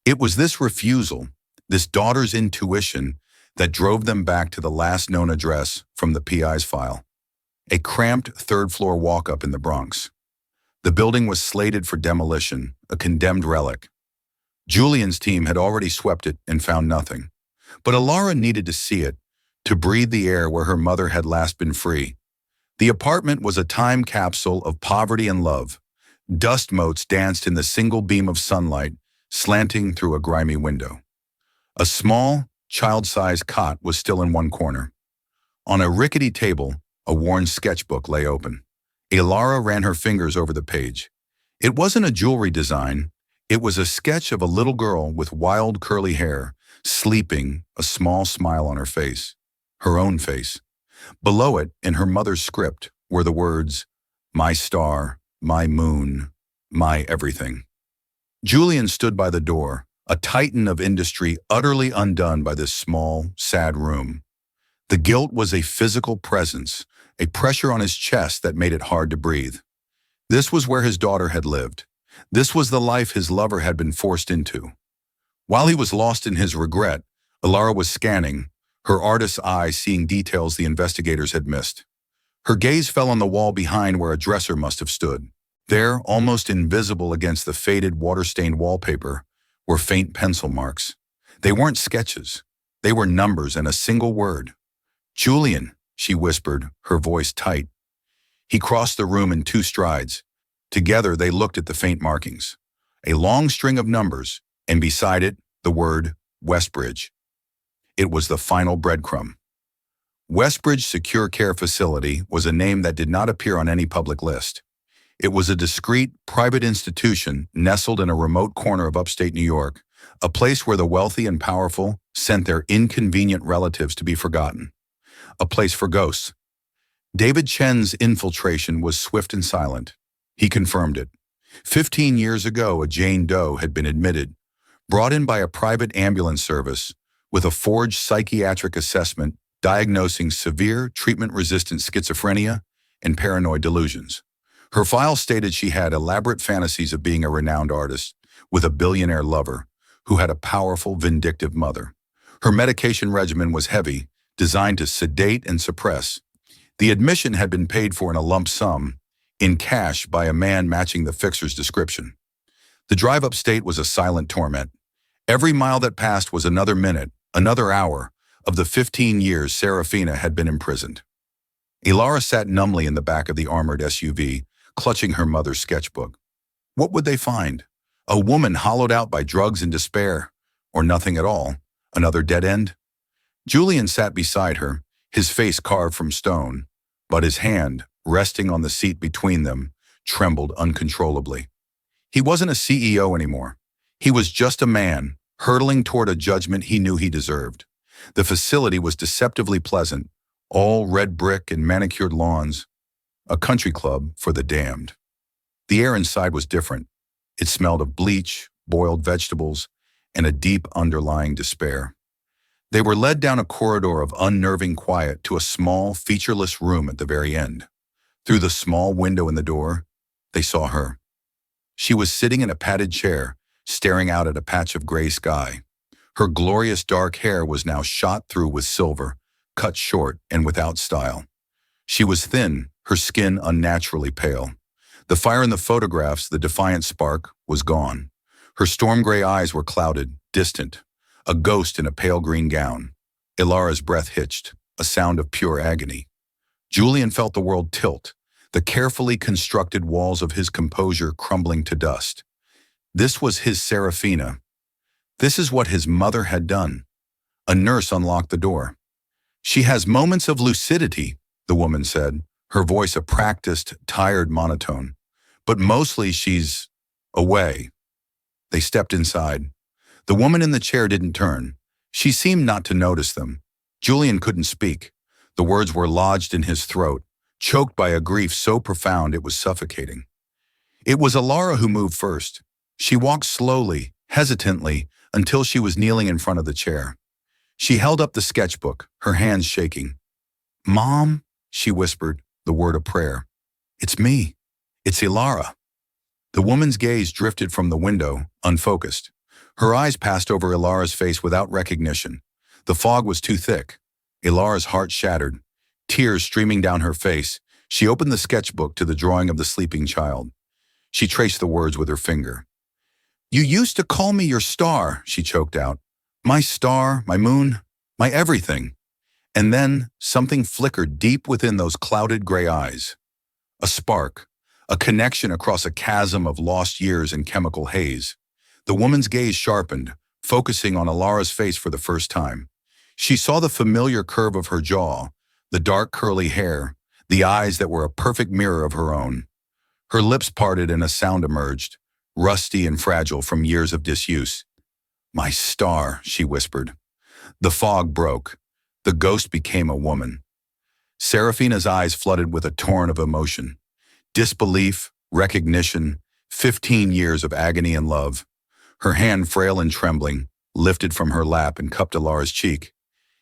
It was this refusal, this daughter's intuition, that drove them back to the last known address from the PI's file, a cramped third-floor walk-up in the Bronx. The building was slated for demolition, a condemned relic. Julian's team had already swept it and found nothing. But Alara needed to see it, to breathe the air where her mother had last been free. The apartment was a time capsule of poverty and love. Dust motes danced in the single beam of sunlight, slanting through a grimy window. A small, child-sized cot was still in one corner. On a rickety table, a worn sketchbook lay open. Alara ran her fingers over the page. It wasn't a jewelry design. It was a sketch of a little girl with wild curly hair, sleeping, a small smile on her face. Her own face. Below it, in her mother's script, were the words, "My star, my moon, my everything." Julian stood by the door, a titan of industry utterly undone by this small, sad room. The guilt was a physical presence, a pressure on his chest that made it hard to breathe. This was where his daughter had lived. This was the life his lover had been forced into. While he was lost in his regret, Alara was scanning, her artist's eye seeing details the investigators had missed. Her gaze fell on the wall behind where a dresser must have stood. There, almost invisible against the faded, water-stained wallpaper, were faint pencil marks. They weren't sketches. They were numbers and a single word. "Julian," she whispered, her voice tight. He crossed the room in 2 strides. Together they looked at the faint markings. A long string of numbers, and beside it, the word Westbridge. It was the final breadcrumb. Westbridge Secure Care Facility was a name that did not appear on any public list. It was a discreet, private institution nestled in a remote corner of upstate New York, a place where the wealthy and powerful sent their inconvenient relatives to be forgotten. A place for ghosts. David Chen's infiltration was swift and silent. He confirmed it. 15 years ago, a Jane Doe had been admitted, brought in by a private ambulance service, with a forged psychiatric assessment diagnosing severe treatment-resistant schizophrenia and paranoid delusions. Her file stated she had elaborate fantasies of being a renowned artist with a billionaire lover who had a powerful, vindictive mother. Her medication regimen was heavy, designed to sedate and suppress. The admission had been paid for in a lump sum, in cash by a man matching the fixer's description. The drive upstate was a silent torment. Every mile that passed was another minute, another hour, of the 15 years Serafina had been imprisoned. Alara sat numbly in the back of the armored SUV, clutching her mother's sketchbook. What would they find? A woman hollowed out by drugs and despair, or nothing at all, another dead end? Julian sat beside her, his face carved from stone, but his hand, resting on the seat between them, trembled uncontrollably. He wasn't a CEO anymore. He was just a man, hurtling toward a judgment he knew he deserved. The facility was deceptively pleasant, all red brick and manicured lawns, a country club for the damned. The air inside was different. It smelled of bleach, boiled vegetables, and a deep underlying despair. They were led down a corridor of unnerving quiet to a small, featureless room at the very end. Through the small window in the door, they saw her. She was sitting in a padded chair, staring out at a patch of gray sky. Her glorious dark hair was now shot through with silver, cut short and without style. She was thin, her skin unnaturally pale. The fire in the photographs, the defiant spark, was gone. Her storm gray eyes were clouded, distant, a ghost in a pale green gown. Ilara's breath hitched, a sound of pure agony. Julian felt the world tilt, the carefully constructed walls of his composure crumbling to dust. This was his Serafina. This is what his mother had done. A nurse unlocked the door. "She has moments of lucidity," the woman said, her voice a practiced, tired monotone. "But mostly she's away." They stepped inside. The woman in the chair didn't turn. She seemed not to notice them. Julian couldn't speak. The words were lodged in his throat, choked by a grief so profound it was suffocating. It was Ilara who moved first. She walked slowly, hesitantly, until she was kneeling in front of the chair. She held up the sketchbook, her hands shaking. "Mom," she whispered, the word a prayer. "It's me. It's Ilara." The woman's gaze drifted from the window, unfocused. Her eyes passed over Ilara's face without recognition. The fog was too thick. Ilara's heart shattered. Tears streaming down her face, she opened the sketchbook to the drawing of the sleeping child. She traced the words with her finger. "You used to call me your star," she choked out. "My star, my moon, my everything." And then something flickered deep within those clouded gray eyes. A spark, a connection across a chasm of lost years and chemical haze. The woman's gaze sharpened, focusing on Ilara's face for the first time. She saw the familiar curve of her jaw, the dark curly hair, the eyes that were a perfect mirror of her own. Her lips parted and a sound emerged, rusty and fragile from years of disuse. "My star," she whispered. The fog broke. The ghost became a woman. Serafina's eyes flooded with a torrent of emotion. Disbelief, recognition, 15 years of agony and love. Her hand, frail and trembling, lifted from her lap and cupped Ilara's cheek.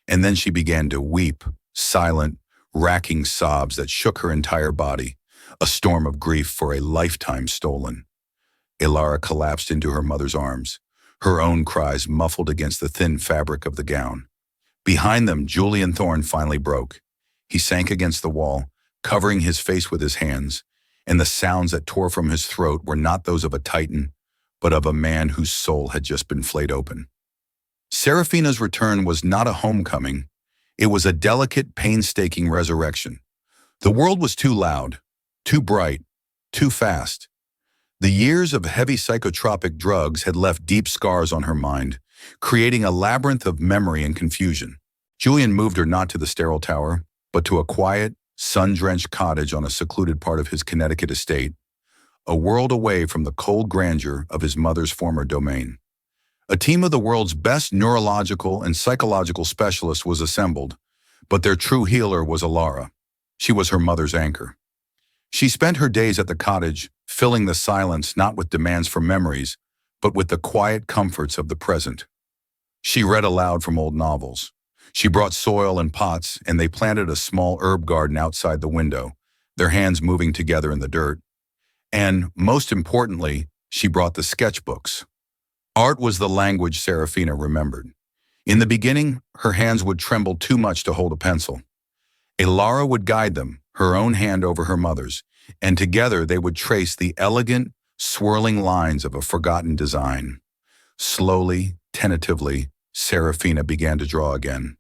And then she began to weep, silent, racking sobs that shook her entire body, a storm of grief for a lifetime stolen. Ilara collapsed into her mother's arms, her own cries muffled against the thin fabric of the gown. Behind them, Julian Thorne finally broke. He sank against the wall, covering his face with his hands, and the sounds that tore from his throat were not those of a titan, but of a man whose soul had just been flayed open. Serafina's return was not a homecoming. It was a delicate, painstaking resurrection. The world was too loud, too bright, too fast. The years of heavy psychotropic drugs had left deep scars on her mind, creating a labyrinth of memory and confusion. Julian moved her not to the sterile tower, but to a quiet, sun-drenched cottage on a secluded part of his Connecticut estate, a world away from the cold grandeur of his mother's former domain. A team of the world's best neurological and psychological specialists was assembled, but their true healer was Ilara. She was her mother's anchor. She spent her days at the cottage, filling the silence not with demands for memories, but with the quiet comforts of the present. She read aloud from old novels. She brought soil and pots, and they planted a small herb garden outside the window, their hands moving together in the dirt. And, most importantly, she brought the sketchbooks. Art was the language Serafina remembered. In the beginning, her hands would tremble too much to hold a pencil. Ilara would guide them, her own hand over her mother's, and together they would trace the elegant, swirling lines of a forgotten design. Slowly, tentatively, Serafina began to draw again.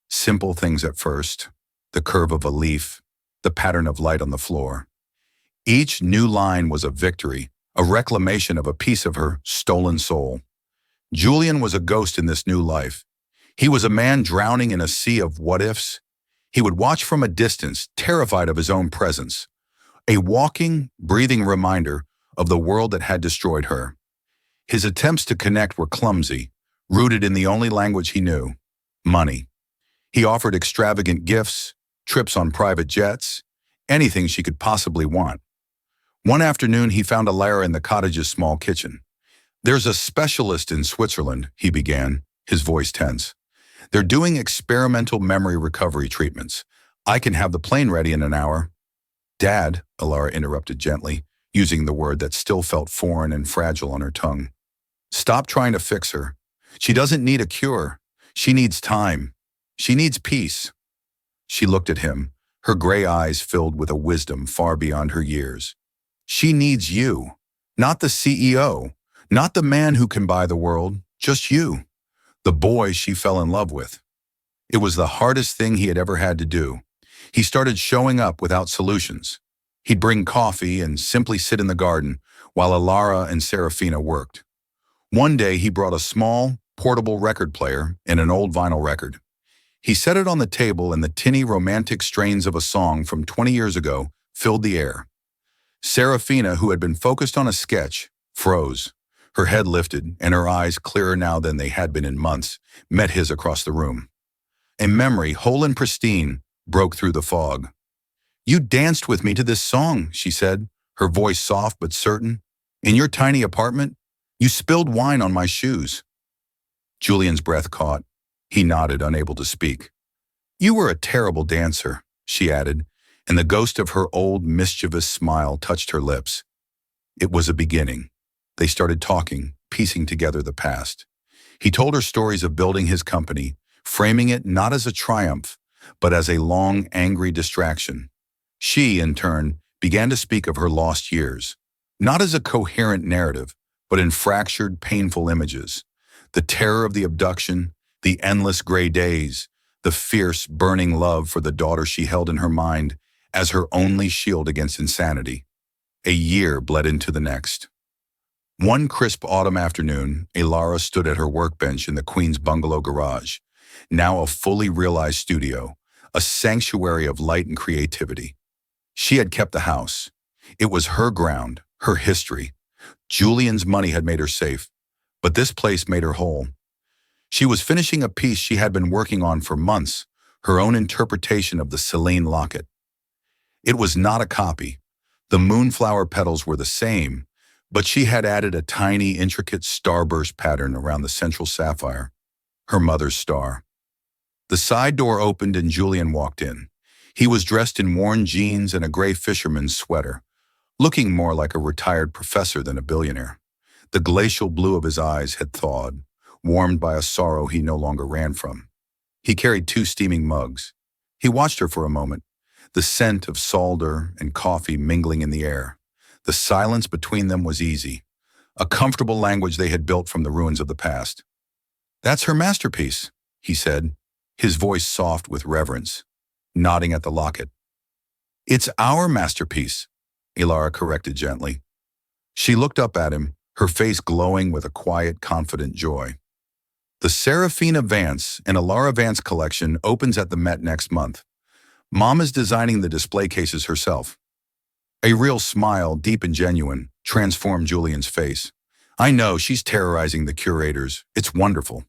Simple things at first, the curve of a leaf, the pattern of light on the floor. Each new line was a victory, a reclamation of a piece of her stolen soul. Julian was a ghost in this new life. He was a man drowning in a sea of what-ifs. He would watch from a distance, terrified of his own presence, a walking, breathing reminder of the world that had destroyed her. His attempts to connect were clumsy, rooted in the only language he knew, money. He offered extravagant gifts, trips on private jets, anything she could possibly want. One afternoon, he found Ilara in the cottage's small kitchen. "There's a specialist in Switzerland," he began, his voice tense. They're doing experimental memory recovery treatments. I can have the plane ready in an hour. Dad, Alara interrupted gently, using the word that still felt foreign and fragile on her tongue. Stop trying to fix her. She doesn't need a cure. She needs time. She needs peace. She looked at him, her gray eyes filled with a wisdom far beyond her years. She needs you, not the CEO, not the man who can buy the world, just you, the boy she fell in love with. It was the hardest thing he had ever had to do. He started showing up without solutions. He'd bring coffee and simply sit in the garden while Alara and Serafina worked. One day he brought a small, portable record player and an old vinyl record. He set it on the table and the tinny romantic strains of a song from 20 years ago filled the air. Serafina, who had been focused on a sketch, froze. Her head lifted and her eyes, clearer now than they had been in months, met his across the room. A memory, whole and pristine, broke through the fog. "You danced with me to this song," she said, her voice soft but certain. "In your tiny apartment, you spilled wine on my shoes." Julian's breath caught. He nodded, unable to speak. "You were a terrible dancer," she added, and the ghost of her old mischievous smile touched her lips. It was a beginning. They started talking, piecing together the past. He told her stories of building his company, framing it not as a triumph, but as a long, angry distraction. She, in turn, began to speak of her lost years, not as a coherent narrative, but in fractured, painful images. The terror of the abduction, the endless gray days, the fierce, burning love for the daughter she held in her mind as her only shield against insanity. A year bled into the next. One crisp autumn afternoon, Alara stood at her workbench in the Queen's bungalow garage, now a fully realized studio, a sanctuary of light and creativity. She had kept the house. It was her ground, her history. Julian's money had made her safe, but this place made her whole. She was finishing a piece she had been working on for months, her own interpretation of the Celine Locket. It was not a copy. The moonflower petals were the same, but she had added a tiny, intricate starburst pattern around the central sapphire, her mother's star. The side door opened and Julian walked in. He was dressed in worn jeans and a gray fisherman's sweater, looking more like a retired professor than a billionaire. The glacial blue of his eyes had thawed, warmed by a sorrow he no longer ran from. He carried 2 steaming mugs. He watched her for a moment, the scent of solder and coffee mingling in the air. The silence between them was easy, a comfortable language they had built from the ruins of the past. "That's her masterpiece," he said, his voice soft with reverence, nodding at the locket. "It's our masterpiece," Alara corrected gently. She looked up at him, her face glowing with a quiet, confident joy. "The Serafina Vance and Alara Vance collection opens at the Met next month. Mom is designing the display cases herself." A real smile, deep and genuine, transformed Julian's face. "I know, she's terrorizing the curators. It's wonderful."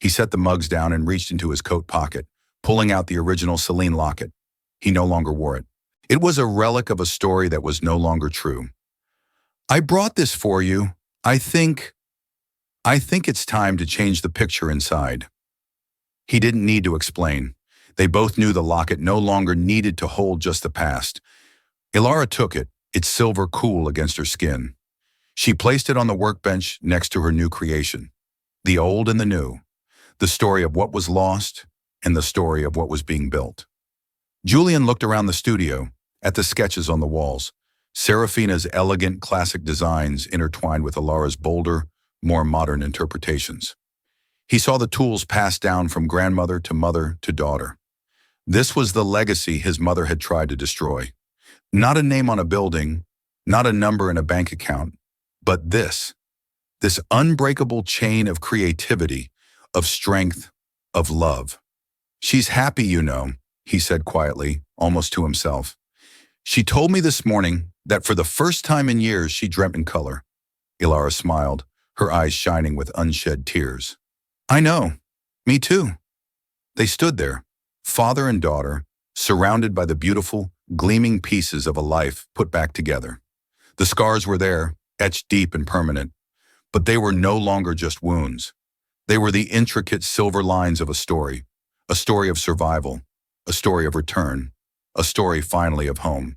He set the mugs down and reached into his coat pocket, pulling out the original Celine Locket. He no longer wore it. It was a relic of a story that was no longer true. "I brought this for you. I think it's time to change the picture inside." He didn't need to explain. They both knew the locket no longer needed to hold just the past. Alara took it, its silver cool against her skin. She placed it on the workbench next to her new creation. The old and the new. The story of what was lost and the story of what was being built. Julian looked around the studio, at the sketches on the walls. Serafina's elegant classic designs intertwined with Alara's bolder, more modern interpretations. He saw the tools passed down from grandmother to mother to daughter. This was the legacy his mother had tried to destroy. Not a name on a building, not a number in a bank account, but this unbreakable chain of creativity, of strength, of love. "She's happy, you know," he said quietly, almost to himself. "She told me this morning that for the first time in years she dreamt in color." Alara smiled, her eyes shining with unshed tears. "I know. Me too." They stood there, father and daughter, surrounded by the beautiful, gleaming pieces of a life put back together. The scars were there, etched deep and permanent, but they were no longer just wounds. They were the intricate silver lines of a story of survival, a story of return, a story finally of home.